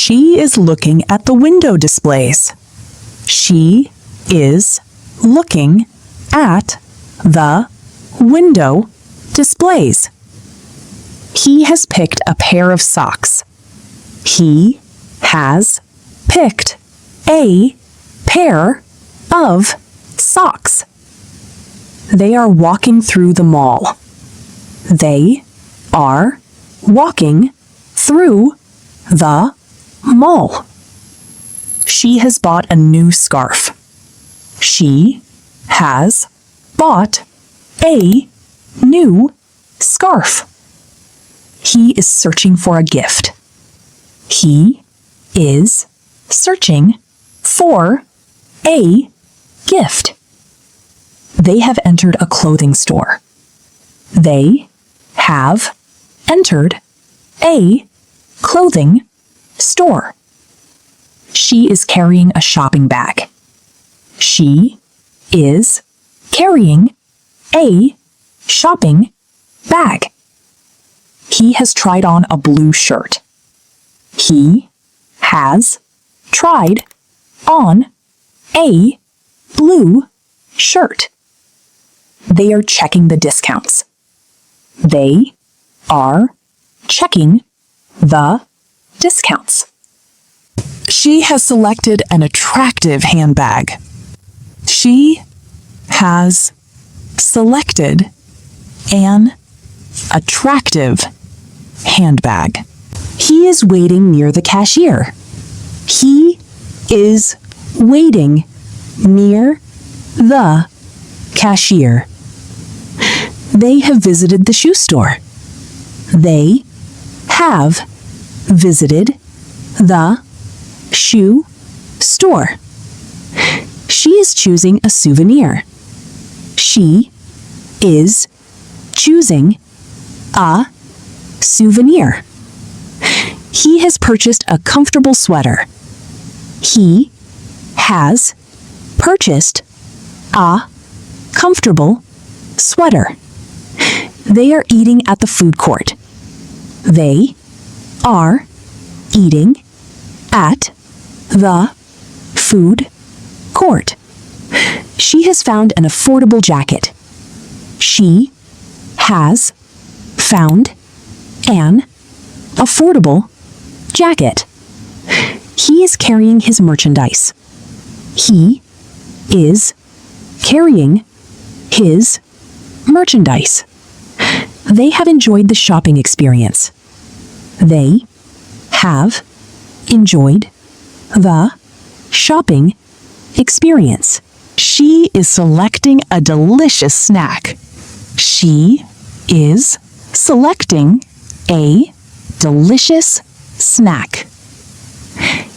She is looking at the window displays. She is looking at the window displays. He has picked a pair of socks. He has picked a pair of socks. They are walking through the mall. They are walking through the mall. She has bought a new scarf. She has bought a new scarf. He is searching for a gift. He is searching for a gift. They have entered a clothing store. They have entered a clothing store. She is carrying a shopping bag. She is carrying a shopping bag. He has tried on a blue shirt. He has tried on a blue shirt. They are checking the discounts. They are checking the discounts. She has selected an attractive handbag. She has selected an attractive handbag. He is waiting near the cashier. He is waiting near the cashier. They have visited the shoe store. They have visited the shoe store. She is choosing a souvenir. She is choosing a souvenir. He has purchased a comfortable sweater. He has purchased a comfortable sweater. They are eating at the food court. They are eating at the food court. She has found an affordable jacket. She has found an affordable jacket. He is carrying his merchandise. He is carrying his merchandise. They have enjoyed the shopping experience. They have enjoyed the shopping experience. She is selecting a delicious snack. She is selecting a delicious snack.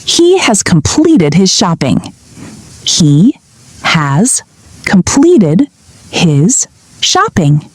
He has completed his shopping. He has completed his shopping.